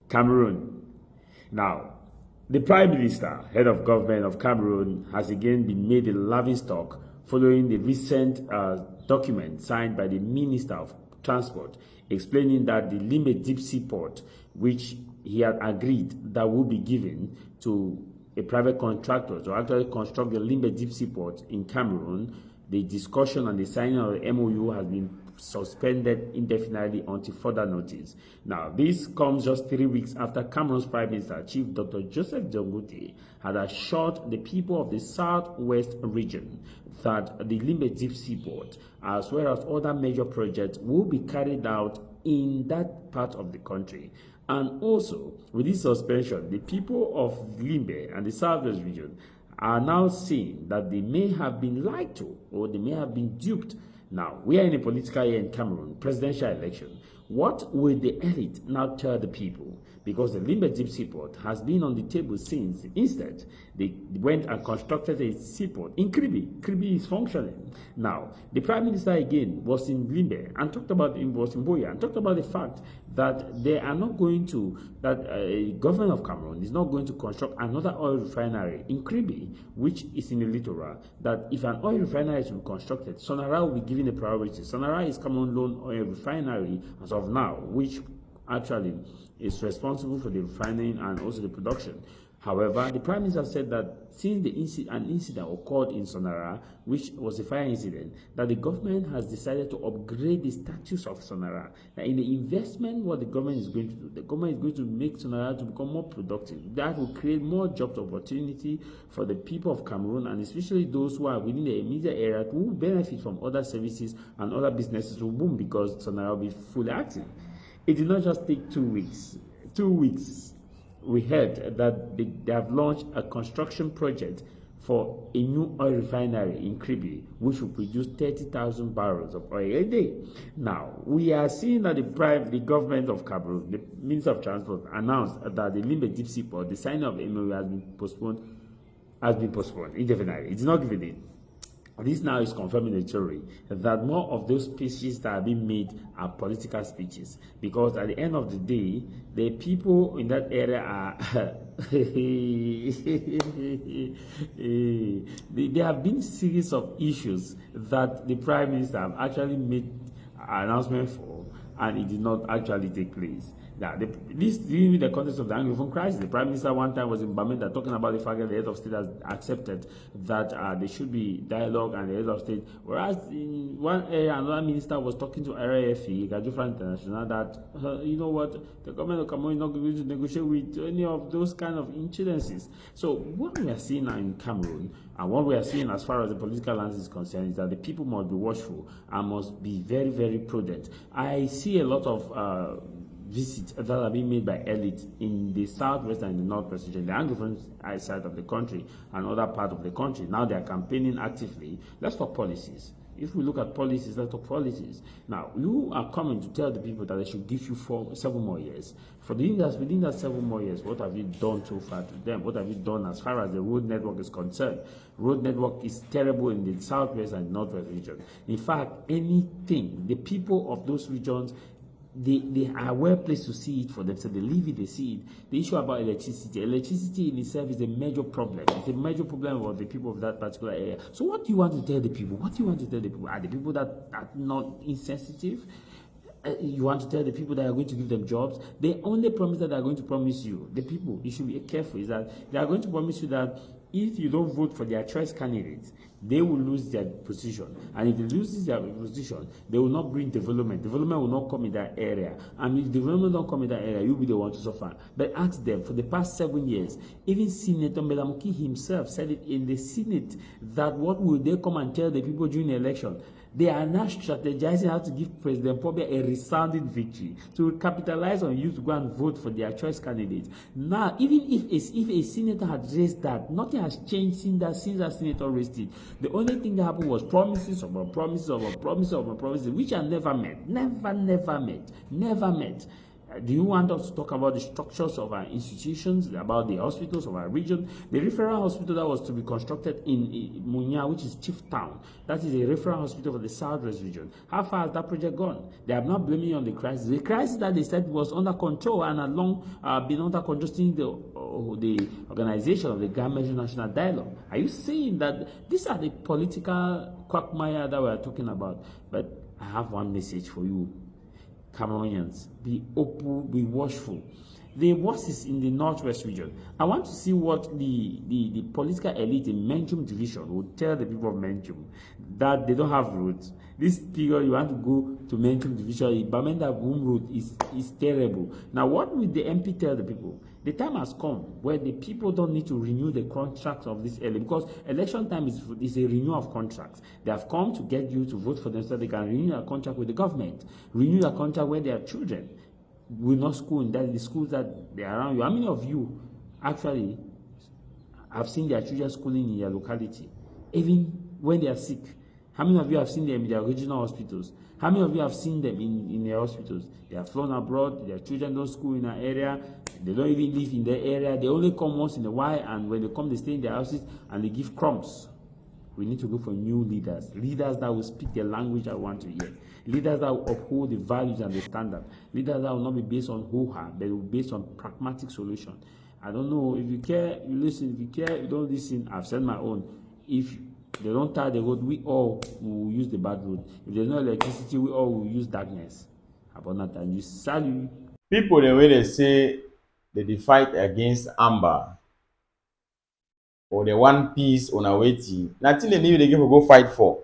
Cameroon. Now, the Prime Minister, head of government of Cameroon, has again been made a laughingstock following the recent document signed by the Minister of Transport explaining that the Limbe deep sea port, which he had agreed that would be given to a private contractor to actually construct the Limbe deep sea port in Cameroon, the discussion and the signing of the MOU has been suspended indefinitely until further notice. Now, this comes just 3 weeks after Cameroon's Prime Minister, Chief Dr. Joseph Ngute, had assured the people of the southwest region that the Limbe deep sea port, as well as other major projects, will be carried out in that part of the country. And also, with this suspension, the people of Limbe and the southwest region are now seeing that they may have been lied to or they may have been duped. Now, we are in a political year in Cameroon, presidential election. What will the elite now tell the people? Because the Limbe deep seaport has been on the table since. Instead, they went and constructed a seaport in Kribi. Kribi is functioning. Now, the Prime Minister again was in Limbe and talked about, was in Boya, and talked about the fact that they are not going to, that government of Cameroon is not going to construct another oil refinery in Kribi, which is in the littoral, that if an oil refinery is to be constructed, Sonara will be given a priority. Sonara is Cameroon lone oil refinery as of now, which actually is responsible for the refining and also the production. However, the Prime Minister said that since an incident occurred in Sonara, which was a fire incident, that the government has decided to upgrade the status of Sonara. That in the investment, what the government is going to do, the government is going to make Sonara to become more productive. That will create more job opportunity for the people of Cameroon, and especially those who are within the immediate area who will benefit from other services and other businesses will boom because Sonara will be fully active. It did not just take 2 weeks. 2 weeks. We heard that they have launched a construction project for a new oil refinery in Kribi, which will produce 30,000 barrels of oil a day. Now, we are seeing that the government of Cameroon, the Minister of Transport, announced that the Limbe deep sea port, the signing of MOU has been postponed indefinitely. It's not given in. This now is confirming the theory that more of those speeches that are being made are political speeches, because at the end of the day, the people in that area are there have been series of issues that the Prime Minister have actually made an announcement for, and it did not actually take place. Now, this in the context of the Anglophone crisis, the Prime Minister one time was in Bamenda talking about the fact that the head of state has accepted that there should be dialogue and the head of state, whereas in one area, another minister was talking to RAFE, Gajufra International, that, you know what, the government of Cameroon is not going to negotiate with any of those kind of incidences. So what we are seeing now in Cameroon, and what we are seeing as far as the political landscape is concerned, is that the people must be watchful and must be very, very prudent. I see a lot of visits that are being made by elite in the southwest and the northwest region, the Anglophone side of the country and other part of the country. Now they are campaigning actively. Let's talk policies. If we look at policies, let's talk policies. Now, you are coming to tell the people that they should give you 7 more years. Within that 7 more years, what have you done so far to them? What have you done as far as the road network is concerned? Road network is terrible in the southwest and northwest region. In fact, anything, the people of those regions, they are well placed to see it for themselves. They live it, they see it. The issue about electricity in itself is a major problem. It's a major problem for the people of that particular area. So what do you want to tell the people? What do you want to tell the people? Are the people that are not insensitive? You want to tell the people that are going to give them jobs? The only promise that they are going to promise you, the people, you should be careful, is that they are going to promise you that if you don't vote for their choice candidates, they will lose their position. And if they lose their position, they will not bring development. Development will not come in that area. And if development don't come in that area, you'll be the one to suffer. But ask them, for the past 7 years, even Senator Mbelamuki himself said it in the Senate, that what will they come and tell the people during the election? They are now strategizing how to give President Pobia a resounding victory, to capitalize on you to go and vote for their choice candidates. Now, even if a senator had raised that, nothing has changed since that senator raised it. The only thing that happened was promises upon promises upon promises upon promises, which are never met. Never met. Do you want us to talk about the structures of our institutions, about the hospitals of our region? The referral hospital that was to be constructed in Munya, which is Chief Town, that is a referral hospital for the Southwest region. How far has that project gone? They are not blaming on the crisis. The crisis that they said was under control and had long been under control since the organization of the Gambian National Dialogue. Are you saying that these are the political quagmire that we are talking about? But I have one message for you, Cameroonians: be open, be watchful. The worst is in the northwest region. I want to see what the political elite in Menchum division will tell the people of Menchum, that they don't have roads. This period you want to go to Menchum division, Bamenda Boom Road is terrible. Now what will the MP tell the people? The time has come where the people don't need to renew the contracts of this early, because election time is a renewal of contracts. They have come to get you to vote for them so they can renew their contract with the government, renew their contract where their children will not school in the schools that they are around you. How many of you actually have seen their children schooling in your locality, even when they are sick? How many of you have seen them in their regional hospitals? How many of you have seen them in their hospitals? They are flown abroad, their children don't school in an area, they don't even live in their area, they only come once in a while, and when they come, they stay in their houses and they give crumbs. We need to look for new leaders, leaders that will speak the language I want to hear, leaders that will uphold the values and the standard, leaders that will not be based on hoo-ha, but will be based on pragmatic solution. I don't know, if you care, you listen. If you care, you don't listen. I've said my own. If they don't tie the road, we all will use the bad road. If there's no electricity, we all will use darkness. About that, and you salute. People the way they say they fight against Amber or the one piece on a waiting. Nothing they need they give go fight for.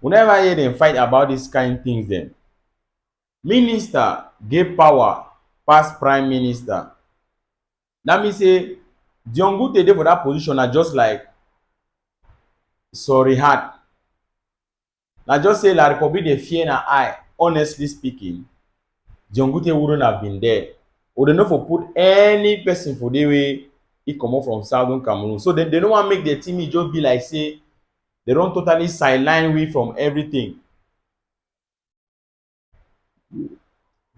Whenever hear them fight about these kind of things, then minister gave power past prime minister. That means say Dion Ngute dey for that position are just like sorry hard. Now just say La Republic dey fear na eye. Honestly speaking, Dion Ngute wouldn't have been there. Or they not for put any person for the way he come up from Southern Cameroon. So they don't want to make the team just be like say they don't totally sideline we from everything.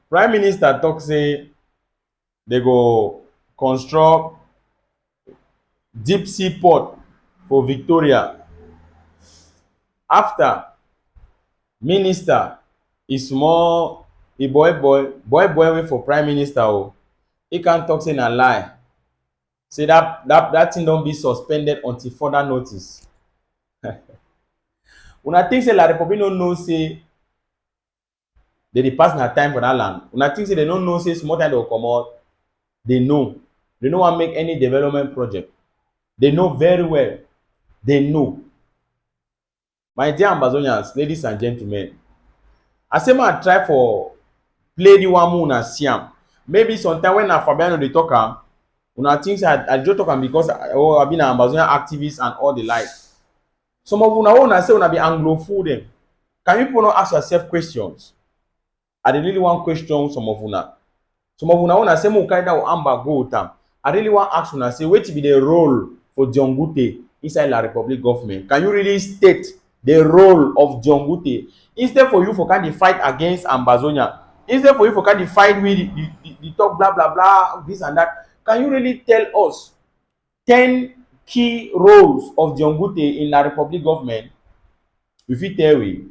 Prime Minister talk say they go construct deep sea port for Victoria. After minister is more a boy wait for prime minister. Oh, he can't talk say na lie. Say that thing don't be suspended until further notice. Una think say La Republic no know say they pass na time for that land. Una think say they don't know say small time they will come out. They know. They don't want to make any development project. They know very well. They know. My dear Ambazonians, ladies and gentlemen, I say man try for play the one moon and siam. Maybe sometime when na Fabiano they talk am, una think say I just talk am because I've been an Ambazonian activist and all the like. Some of una wanna say una be Anglophone them. Can you people not ask yourself questions? I really want question some of una. Some of una wanna say mo carry that Amba go with am. I really want ask una say wetin be the role for Dion Ngute inside La Republic government? Can you really state the role of Dion Ngute instead for you for kind of fight against Ambazonia? Instead for you for kind of fight with the talk blah blah blah this and that? Can you really tell us 10 key roles of Dion Ngute in La Republic government? If you tell we,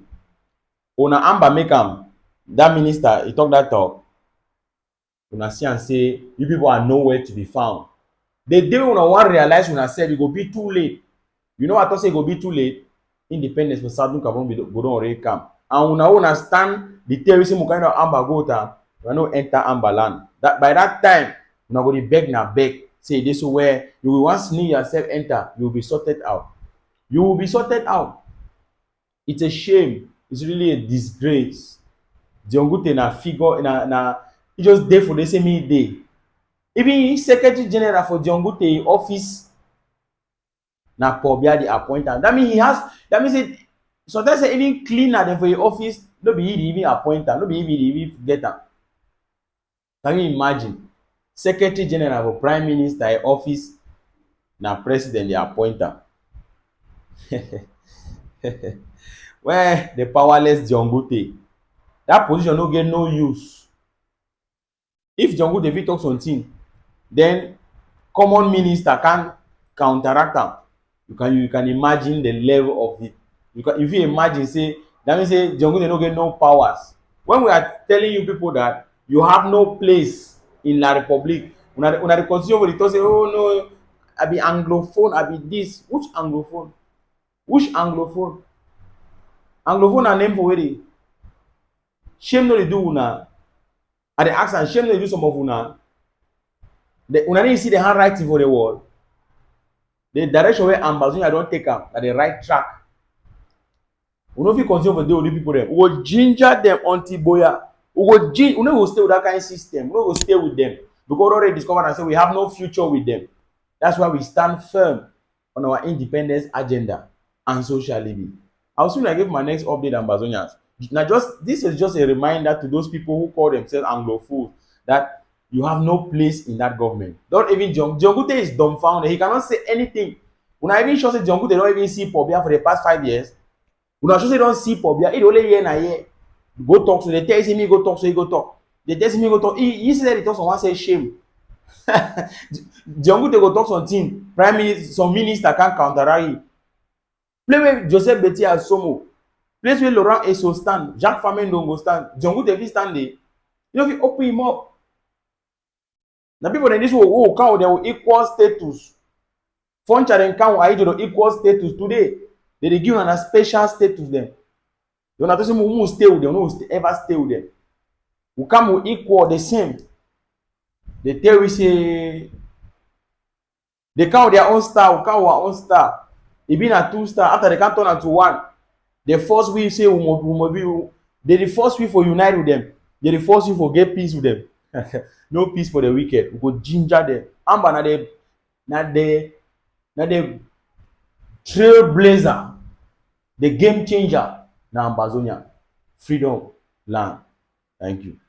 una Amba make am that minister he talk that talk. Una see and say you people are nowhere to be found. The day una wan realize una sef e go be too late. You know what I say e go be too late? Independence for Southern Cameroon go don already come. And una stand the terrorism kind of Amba go tam, una no enter Amba land. That by that time, una go dey beg na beg. Say this where you will once sneak yourself enter, you will be sorted out. You will be sorted out. It's a shame. It's really a disgrace. Dion Ngute na figure na he just dey for the same day. Even Secretary General for Dion Ngute office na Pobia the appointer. That means that means it sometimes even cleaner than for your office, no be he even appointer, no be even get am. Can you imagine? Secretary General for Prime Minister office na president the appointer. Where the powerless Dion Ngute, that position no get no use. if John Ngute fit talk something, then common minister can counteract am. You can imagine the level of it. If you imagine say that mean say John Ngute no get no powers. When we are telling you people that you have no place in La Republique, una dey continue for the talk say oh no I be anglophone, I be this. Which anglophone? Which anglophone? Anglophone na name for where dey? Shame no dey do una. I dey ask am shame no dey do some of una. Una need see the handwriting for the wall. The direction where Ambazonia don take am na the right track. We no fit continue for dey only people dem. We go ginger dem until boya. We no go stay with that kind system. We no go stay with them because we already discovered and say we have no future with them. That's why we stand firm on our independence agenda and social living. I'll soon give my next update Ambazonians. Now this is just a reminder to those people who call themselves Anglophones that you have no place in that government. Don't even John Ngute is dumbfounded. He cannot say anything. When I even sure say John Ngute don't even see Pobia for the past 5 years. When I sure say don't see Pobia, it only year na year. Go talk to. They tell him he go talk, so he go talk. They tell him he go talk. He said he talk someone say shame. John Ngute go talk something. Prime minister, some minister can't counteract it. Play with Joseph Beti Asomo. Place where Laurent Eso stand. Jacques Famen don't go stand. John Ngute fit stand there. You know if you open him up. Now people in this world count them with equal status. Funcha and count with equal status today. They give them a special status them. You not say we won't stay with them, we won't ever stay with them. We come with equal, the same. They tell we say they count their own star, we count our own star. It been a 2 star after they can turn into 1. The first we say we must be. They the first we for unite with them. They the first we for get peace with them. No peace for the wicked. We go ginger them. Amba na the trailblazer, the game changer na Ambazonia. Freedom land. Thank you.